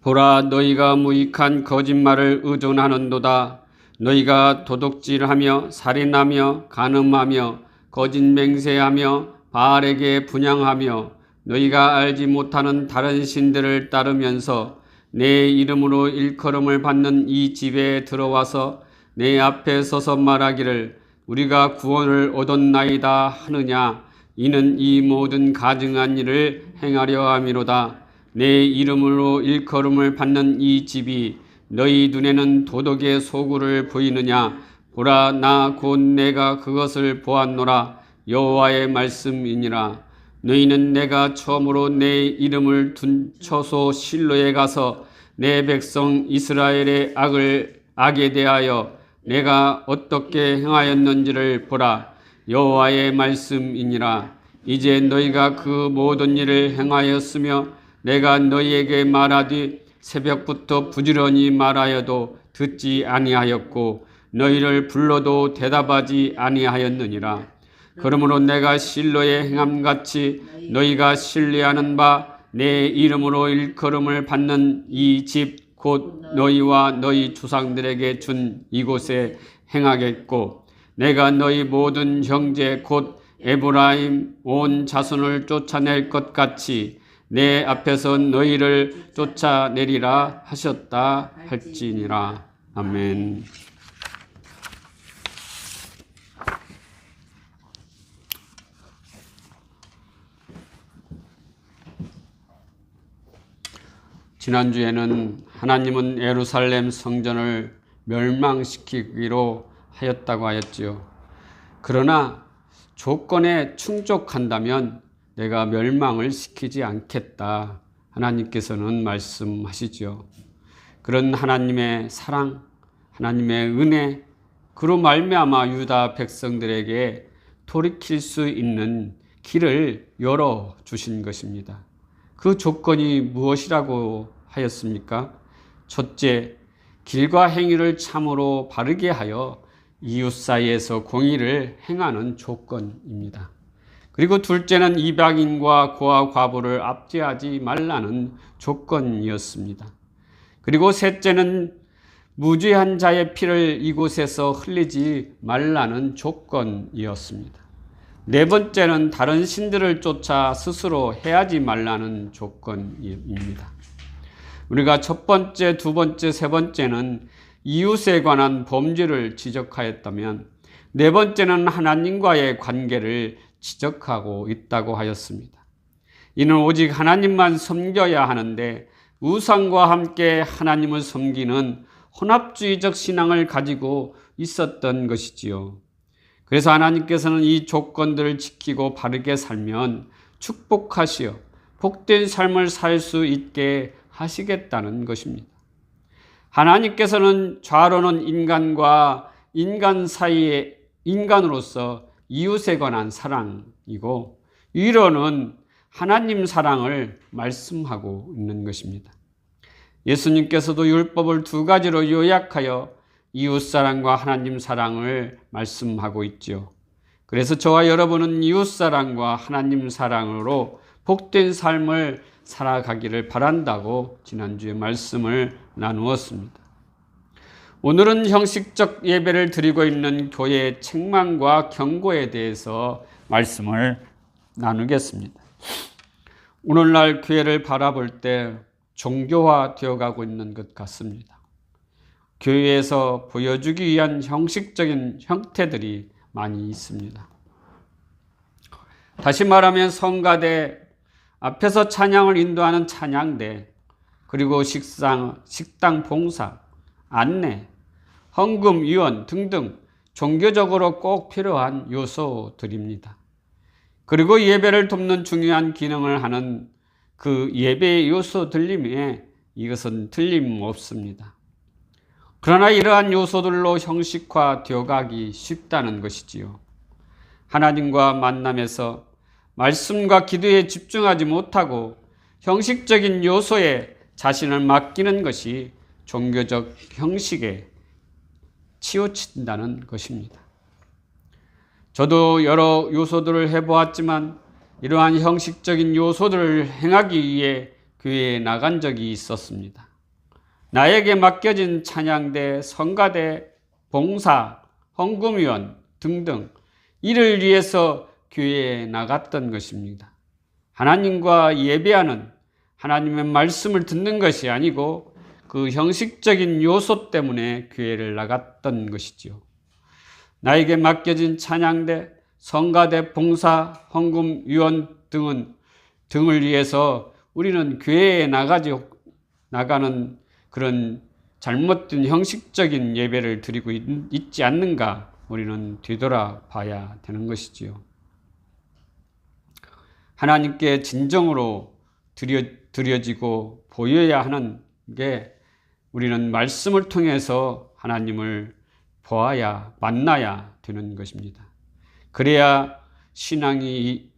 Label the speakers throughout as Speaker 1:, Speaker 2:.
Speaker 1: 보라, 너희가 무익한 거짓말을 의존하는도다. 너희가 도둑질하며 살인하며 간음하며 거짓 맹세하며 바알에게 분향하며 너희가 알지 못하는 다른 신들을 따르면서 내 이름으로 일컬음을 받는 이 집에 들어와서 내 앞에 서서 말하기를 우리가 구원을 얻었나이다 하느냐. 이는 이 모든 가증한 일을 행하려 함이로다. 내 이름으로 일컬음을 받는 이 집이 너희 눈에는 도덕의 소굴을 보이느냐. 보라, 나 곧 내가 그것을 보았노라. 여호와의 말씀이니라. 너희는 내가 처음으로 내 이름을 둔 처소 실로에 가서 내 백성 이스라엘의 악에 대하여 내가 어떻게 행하였는지를 보라. 여호와의 말씀이니라. 이제 너희가 그 모든 일을 행하였으며 내가 너희에게 말하되 새벽부터 부지런히 말하여도 듣지 아니하였고 너희를 불러도 대답하지 아니하였느니라. 그러므로 내가 실로의 행함같이 너희가 신뢰하는 바 내 이름으로 일컬음을 받는 이 집 곧 너희와 너희 조상들에게 준 이곳에 행하겠고 내가 너희 모든 형제 곧 에브라임 온 자손을 쫓아낼 것 같이 내 앞에서 너희를 쫓아내리라 하셨다 할지니라. 아멘. 지난주에는 하나님은 예루살렘 성전을 멸망시키기로 하였다고 하였지요. 그러나 조건에 충족한다면 내가 멸망을 시키지 않겠다. 하나님께서는 말씀하시죠. 그런 하나님의 사랑, 하나님의 은혜, 그로 말미암아 유다 백성들에게 돌이킬 수 있는 길을 열어주신 것입니다. 그 조건이 무엇이라고 하였습니까? 첫째, 길과 행위를 참으로 바르게 하여 이웃 사이에서 공의를 행하는 조건입니다. 그리고 둘째는 이방인과 고아 과부를 압제하지 말라는 조건이었습니다. 그리고 셋째는 무죄한 자의 피를 이곳에서 흘리지 말라는 조건이었습니다. 네 번째는 다른 신들을 쫓아 스스로 해하지 말라는 조건입니다. 우리가 첫 번째, 두 번째, 세 번째는 이웃에 관한 범죄를 지적하였다면 네 번째는 하나님과의 관계를 지적하고 있다고 하였습니다. 이는 오직 하나님만 섬겨야 하는데 우상과 함께 하나님을 섬기는 혼합주의적 신앙을 가지고 있었던 것이지요. 그래서 하나님께서는 이 조건들을 지키고 바르게 살면 축복하시어 복된 삶을 살 수 있게 하시겠다는 것입니다. 하나님께서는 좌로는 인간과 인간 사이에 인간으로서 이웃에 관한 사랑이고 위로는 하나님 사랑을 말씀하고 있는 것입니다. 예수님께서도 율법을 두 가지로 요약하여 이웃사랑과 하나님 사랑을 말씀하고 있죠. 그래서 저와 여러분은 이웃사랑과 하나님 사랑으로 복된 삶을 살아가기를 바란다고 지난주에 말씀을 나누었습니다. 오늘은 형식적 예배를 드리고 있는 교회의 책망과 경고에 대해서 말씀을 나누겠습니다. 오늘날 교회를 바라볼 때 종교화 되어가고 있는 것 같습니다. 교회에서 보여주기 위한 형식적인 형태들이 많이 있습니다. 다시 말하면 성가대, 앞에서 찬양을 인도하는 찬양대, 그리고 식당 봉사, 안내, 헌금 위원 등등 종교적으로 꼭 필요한 요소들입니다. 그리고 예배를 돕는 중요한 기능을 하는 그 예배의 요소들임에 이것은 틀림없습니다. 그러나 이러한 요소들로 형식화되어 가기 쉽다는 것이지요. 하나님과 만남에서 말씀과 기도에 집중하지 못하고 형식적인 요소에 자신을 맡기는 것이 종교적 형식에 치우친다는 것입니다. 저도 여러 요소들을 해보았지만 이러한 형식적인 요소들을 행하기 위해 교회에 나간 적이 있었습니다. 나에게 맡겨진 찬양대, 성가대, 봉사, 헌금위원 등등 이를 위해서 교회에 나갔던 것입니다. 하나님과 예배하는, 하나님의 말씀을 듣는 것이 아니고 그 형식적인 요소 때문에 교회를 나갔던 것이지요. 나에게 맡겨진 찬양대, 성가대, 봉사, 헌금위원 등을 위해서 우리는 교회에 나가는 그런 잘못된 형식적인 예배를 드리고 있지 않는가 우리는 되돌아봐야 되는 것이지요. 하나님께 진정으로 드려지고 보여야 하는 게 우리는 말씀을 통해서 하나님을 보아야, 만나야 되는 것입니다. 그래야 신앙이,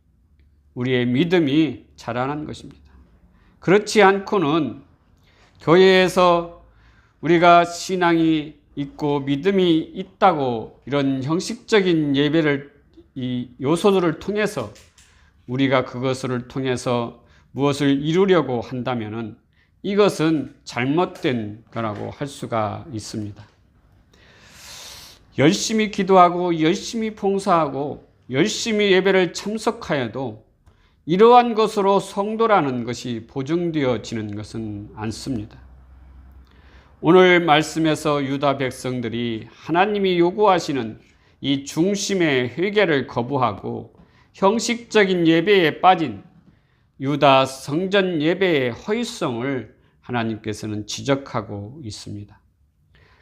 Speaker 1: 우리의 믿음이 자라는 것입니다. 그렇지 않고는 교회에서 우리가 신앙이 있고 믿음이 있다고 이런 형식적인 예배를, 이 요소들을 통해서 우리가 그것을 통해서 무엇을 이루려고 한다면은 이것은 잘못된 거라고 할 수가 있습니다. 열심히 기도하고 열심히 봉사하고 열심히 예배를 참석하여도 이러한 것으로 성도라는 것이 보증되어지는 것은 않습니다. 오늘 말씀에서 유다 백성들이 하나님이 요구하시는 이 중심의 회개를 거부하고 형식적인 예배에 빠진 유다 성전 예배의 허위성을 하나님께서는 지적하고 있습니다.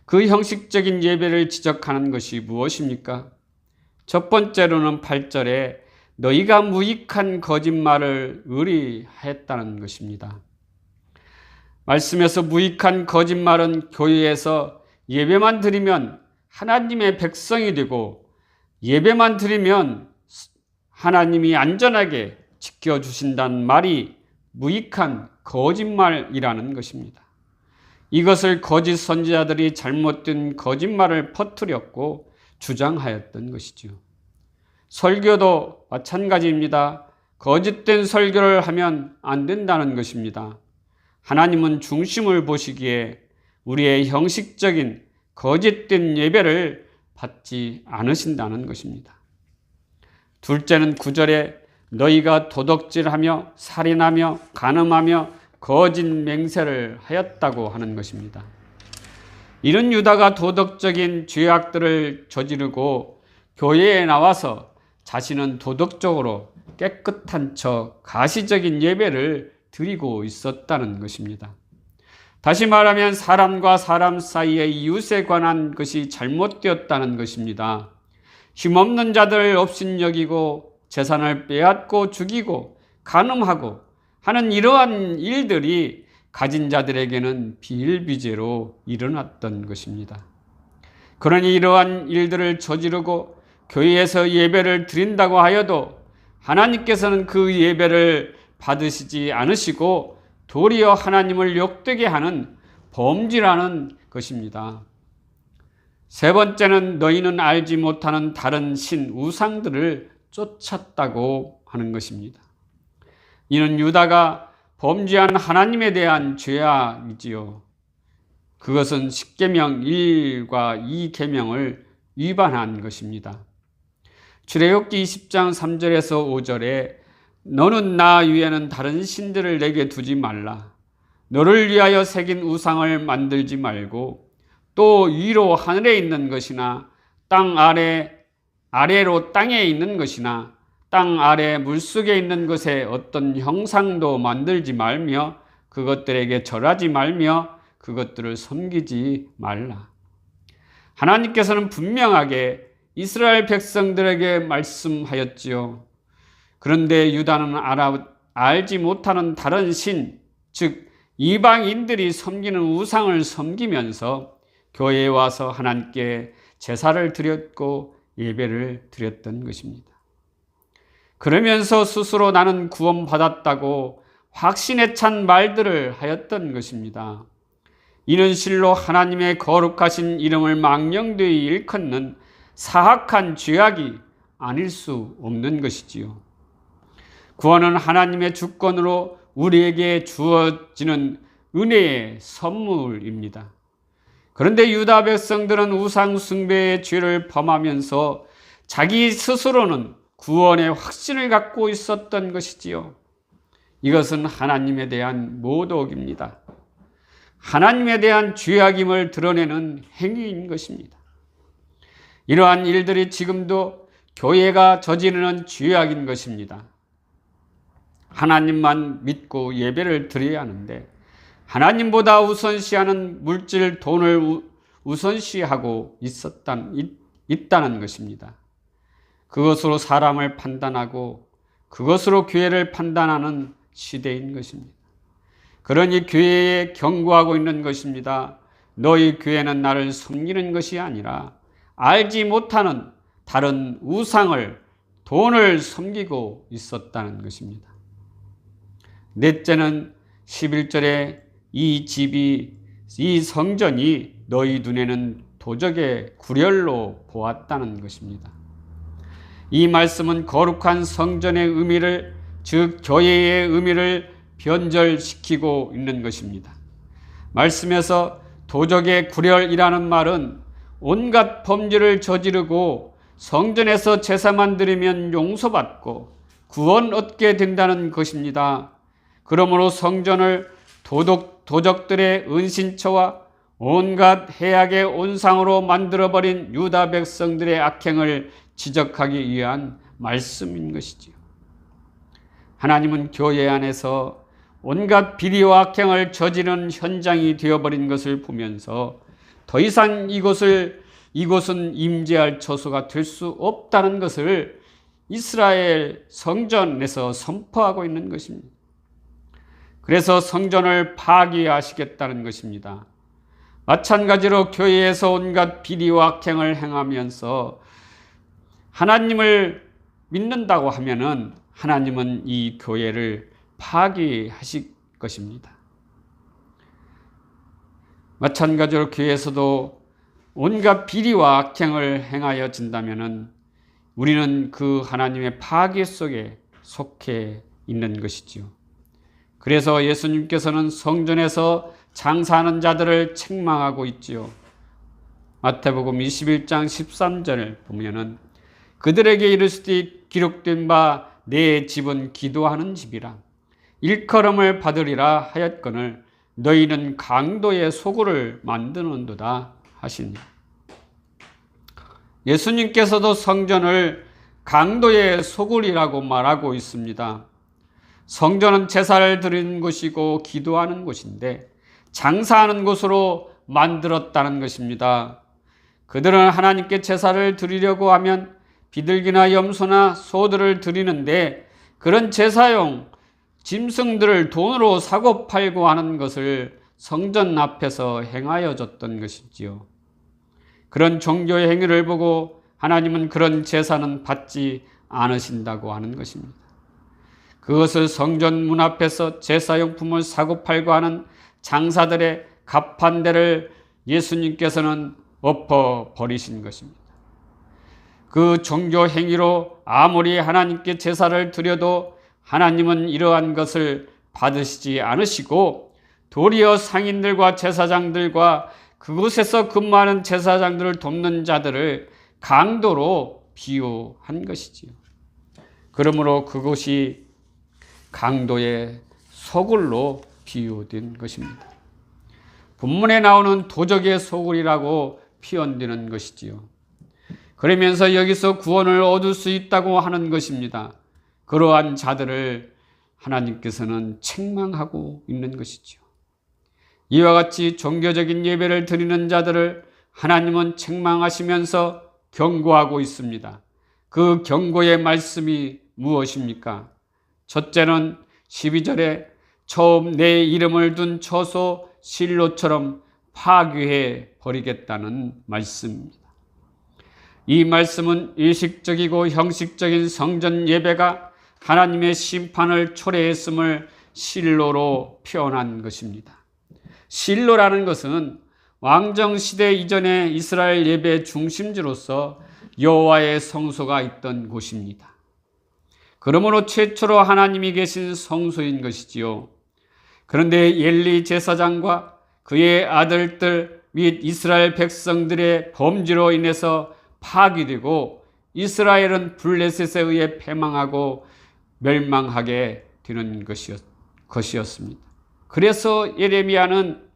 Speaker 1: 그 형식적인 예배를 지적하는 것이 무엇입니까? 첫 번째로는 8절에 너희가 무익한 거짓말을 의리하였다는 것입니다. 말씀에서 무익한 거짓말은 교회에서 예배만 드리면 하나님의 백성이 되고 예배만 드리면 하나님이 안전하게 지켜주신다는 말이 무익한 거짓말이라는 것입니다. 이것을 거짓 선지자들이 잘못된 거짓말을 퍼뜨렸고 주장하였던 것이죠. 설교도 마찬가지입니다. 거짓된 설교를 하면 안 된다는 것입니다. 하나님은 중심을 보시기에 우리의 형식적인 거짓된 예배를 받지 않으신다는 것입니다. 둘째는 9절에 너희가 도덕질하며 살인하며 간음하며 거짓 맹세를 하였다고 하는 것입니다. 이런 유다가 도덕적인 죄악들을 저지르고 교회에 나와서 자신은 도덕적으로 깨끗한 척 가시적인 예배를 드리고 있었다는 것입니다. 다시 말하면 사람과 사람 사이의 이웃에 관한 것이 잘못되었다는 것입니다. 힘없는 자들을 업신여기고 재산을 빼앗고 죽이고 간음하고 하는 이러한 일들이 가진 자들에게는 비일비재로 일어났던 것입니다. 그러니 이러한 일들을 저지르고 교회에서 예배를 드린다고 하여도 하나님께서는 그 예배를 받으시지 않으시고 도리어 하나님을 욕되게 하는 범죄라는 것입니다. 세 번째는 너희는 알지 못하는 다른 신, 우상들을 쫓았다고 하는 것입니다. 이는 유다가 범죄한 하나님에 대한 죄악이지요. 그것은 십계명 1과 2계명을 위반한 것입니다. 출애굽기 20장 3절에서 5절에 너는 나 위에는 다른 신들을 내게 두지 말라. 너를 위하여 새긴 우상을 만들지 말고 또 위로 하늘에 있는 것이나 땅 아래로 땅에 있는 것이나 땅 아래 물속에 있는 것에 어떤 형상도 만들지 말며 그것들에게 절하지 말며 그것들을 섬기지 말라. 하나님께서는 분명하게 이스라엘 백성들에게 말씀하였지요. 그런데 유다는 알지 못하는 다른 신, 즉 이방인들이 섬기는 우상을 섬기면서 교회에 와서 하나님께 제사를 드렸고 예배를 드렸던 것입니다. 그러면서 스스로 나는 구원받았다고 확신에 찬 말들을 하였던 것입니다. 이는 실로 하나님의 거룩하신 이름을 망령되이 일컫는 사악한 죄악이 아닐 수 없는 것이지요. 구원은 하나님의 주권으로 우리에게 주어지는 은혜의 선물입니다. 그런데 유다 백성들은 우상 숭배의 죄를 범하면서 자기 스스로는 구원의 확신을 갖고 있었던 것이지요. 이것은 하나님에 대한 모독입니다. 하나님에 대한 죄악임을 드러내는 행위인 것입니다. 이러한 일들이 지금도 교회가 저지르는 죄악인 것입니다. 하나님만 믿고 예배를 드려야 하는데 하나님보다 우선시하는 물질, 돈을 우선시하고 있다는 것입니다. 그것으로 사람을 판단하고 그것으로 교회를 판단하는 시대인 것입니다. 그러니 교회에 경고하고 있는 것입니다. 너희 교회는 나를 섬기는 것이 아니라 알지 못하는 다른 우상을, 돈을 섬기고 있었다는 것입니다. 넷째는 11절에 이 성전이 너희 눈에는 도적의 구렬로 보았다는 것입니다. 이 말씀은 거룩한 성전의 의미를, 즉 교회의 의미를 변절시키고 있는 것입니다. 말씀에서 도적의 구렬이라는 말은 온갖 범죄를 저지르고 성전에서 제사만 드리면 용서받고 구원 얻게 된다는 것입니다. 그러므로 성전을 도적들의 은신처와 온갖 해악의 온상으로 만들어버린 유다 백성들의 악행을 지적하기 위한 말씀인 것이지요. 하나님은 교회 안에서 온갖 비리와 악행을 저지르는 현장이 되어버린 것을 보면서 더 이상 이곳은 임재할 처소가 될 수 없다는 것을 이스라엘 성전에서 선포하고 있는 것입니다. 그래서 성전을 파괴하시겠다는 것입니다. 마찬가지로 교회에서 온갖 비리와 악행을 행하면서 하나님을 믿는다고 하면은 하나님은 이 교회를 파괴하실 것입니다. 마찬가지로 교회에서도 온갖 비리와 악행을 행하여 진다면은 우리는 그 하나님의 파괴 속에 속해 있는 것이지요. 그래서 예수님께서는 성전에서 장사하는 자들을 책망하고 있지요. 마태복음 21장 13절을 보면은 그들에게 이르시되 기록된 바 내 집은 기도하는 집이라 일컬음을 받으리라 하였거늘 너희는 강도의 소굴을 만드는도다 하시니. 예수님께서도 성전을 강도의 소굴이라고 말하고 있습니다. 성전은 제사를 드리는 곳이고 기도하는 곳인데 장사하는 곳으로 만들었다는 것입니다. 그들은 하나님께 제사를 드리려고 하면 비둘기나 염소나 소들을 드리는데 그런 제사용 짐승들을 돈으로 사고 팔고 하는 것을 성전 앞에서 행하여 줬던 것이지요. 그런 종교의 행위를 보고 하나님은 그런 제사는 받지 않으신다고 하는 것입니다. 그것을 성전 문 앞에서 제사용품을 사고 팔고 하는 장사들의 갑판대를 예수님께서는 엎어버리신 것입니다. 그 종교 행위로 아무리 하나님께 제사를 드려도 하나님은 이러한 것을 받으시지 않으시고 도리어 상인들과 제사장들과 그곳에서 근무하는 제사장들을 돕는 자들을 강도로 비유한 것이지요. 그러므로 그곳이 강도의 소굴로 비유된 것입니다. 본문에 나오는 도적의 소굴이라고 표현되는 것이지요. 그러면서 여기서 구원을 얻을 수 있다고 하는 것입니다. 그러한 자들을 하나님께서는 책망하고 있는 것이지요. 이와 같이 종교적인 예배를 드리는 자들을 하나님은 책망하시면서 경고하고 있습니다. 그 경고의 말씀이 무엇입니까? 첫째는 12절에 처음 내 이름을 둔 처소 실로처럼 파괴해 버리겠다는 말씀입니다. 이 말씀은 의식적이고 형식적인 성전 예배가 하나님의 심판을 초래했음을 실로로 표현한 것입니다. 실로라는 것은 왕정시대 이전의 이스라엘 예배 중심지로서 여호와의 성소가 있던 곳입니다. 그러므로 최초로 하나님이 계신 성소인 것이지요. 그런데 엘리 제사장과 그의 아들들 및 이스라엘 백성들의 범죄로 인해서 파괴되고 이스라엘은 블레셋에 의해 패망하고 멸망하게 되는 것이었습니다. 그래서 예레미야는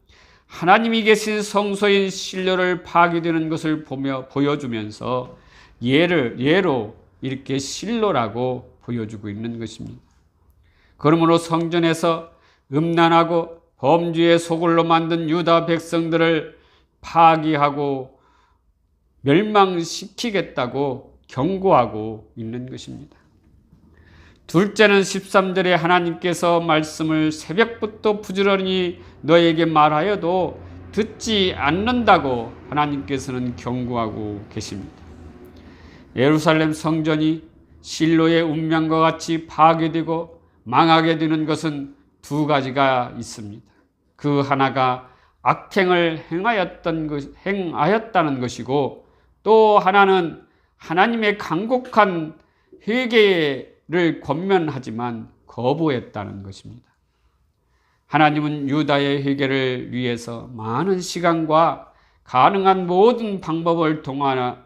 Speaker 1: 하나님이 계신 성소인 실로를 파괴되는 것을 보여주면서 예로 이렇게 실로라고 보여주고 있는 것입니다. 그러므로 성전에서 음란하고 범죄의 소굴로 만든 유다 백성들을 파괴하고 멸망시키겠다고 경고하고 있는 것입니다. 둘째는 13절에 하나님께서 말씀을 새벽부터 부지런히 너에게 말하여도 듣지 않는다고 하나님께서는 경고하고 계십니다. 예루살렘 성전이 실로의 운명과 같이 파괴되고 망하게 되는 것은 두 가지가 있습니다. 그 하나가 악행을 행하였다는 것이고, 또 하나는 하나님의 간곡한 회개를 권면하지만 거부했다는 것입니다. 하나님은 유다의 회개를 위해서 많은 시간과 가능한 모든 방법을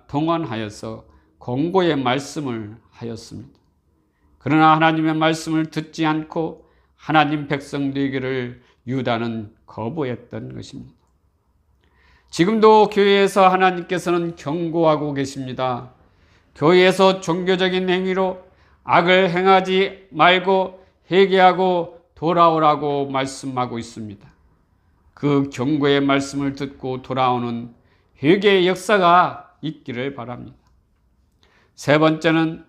Speaker 1: 동원하여서 공고의 말씀을 하였습니다. 그러나 하나님의 말씀을 듣지 않고 하나님 백성 되기를 유다는 거부했던 것입니다. 지금도 교회에서 하나님께서는 경고하고 계십니다. 교회에서 종교적인 행위로 악을 행하지 말고 회개하고 돌아오라고 말씀하고 있습니다. 그 경고의 말씀을 듣고 돌아오는 회개의 역사가 있기를 바랍니다. 세 번째는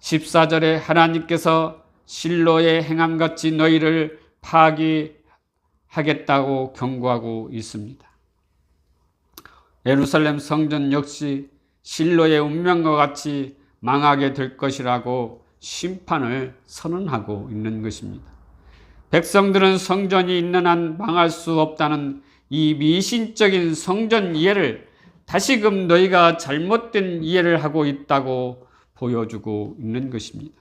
Speaker 1: 14절에 하나님께서 실로의 행함같이 너희를 파괴하겠다고 경고하고 있습니다. 예루살렘 성전 역시 실로의 운명과 같이 망하게 될 것이라고 심판을 선언하고 있는 것입니다. 백성들은 성전이 있는 한 망할 수 없다는 이 미신적인 성전 이해를 다시금 너희가 잘못된 이해를 하고 있다고 보여주고 있는 것입니다.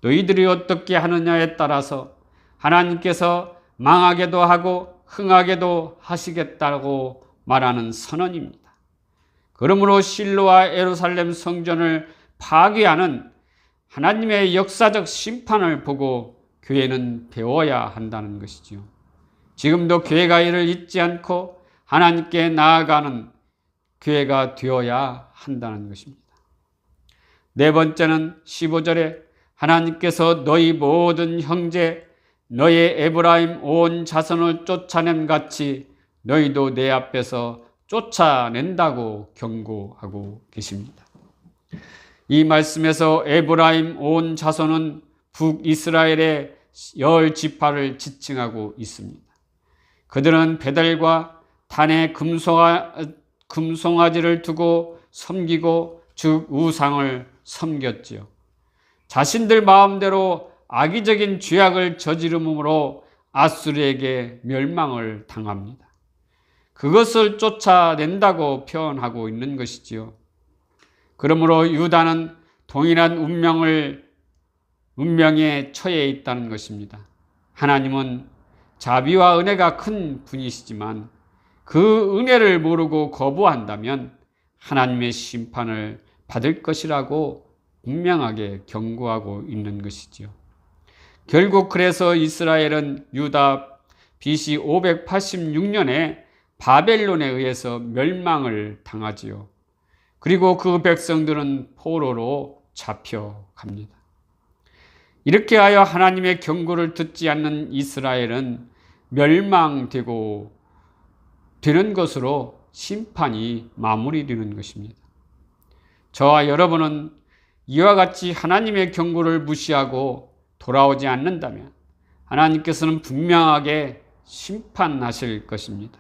Speaker 1: 너희들이 어떻게 하느냐에 따라서 하나님께서 망하게도 하고 흥하게도 하시겠다고 말하는 선언입니다. 그러므로 실로와 예루살렘 성전을 파괴하는 하나님의 역사적 심판을 보고 교회는 배워야 한다는 것이지요. 지금도 교회가 이를 잊지 않고 하나님께 나아가는 교회가 되어야 한다는 것입니다. 네 번째는 15절에 하나님께서 너희 모든 형제 너의 에브라임 온 자손을 쫓아냄 같이 너희도 내 앞에서 쫓아낸다고 경고하고 계십니다. 이 말씀에서 에브라임 온 자손은 북이스라엘의 10지파를 지칭하고 있습니다. 그들은 베델과 단에 금송아지를 두고 섬기고 즉 우상을 섬겼지요. 자신들 마음대로 악의적인 죄악을 저지름으로 아수르에게 멸망을 당합니다. 그것을 쫓아낸다고 표현하고 있는 것이지요. 그러므로 유다는 동일한 운명에 처해 있다는 것입니다. 하나님은 자비와 은혜가 큰 분이시지만 그 은혜를 모르고 거부한다면 하나님의 심판을 받을 것이라고 분명하게 경고하고 있는 것이지요. 결국 그래서 이스라엘은 유다 BC 586년에 바벨론에 의해서 멸망을 당하지요. 그리고 그 백성들은 포로로 잡혀갑니다. 이렇게 하여 하나님의 경고를 듣지 않는 이스라엘은 멸망되고 되는 것으로 심판이 마무리되는 것입니다. 저와 여러분은 이와 같이 하나님의 경고를 무시하고 돌아오지 않는다면 하나님께서는 분명하게 심판하실 것입니다.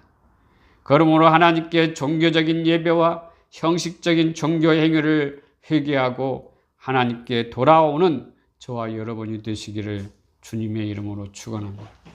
Speaker 1: 그러므로 하나님께 종교적인 예배와 형식적인 종교 행위를 회개하고 하나님께 돌아오는 저와 여러분이 되시기를 주님의 이름으로 축원합니다.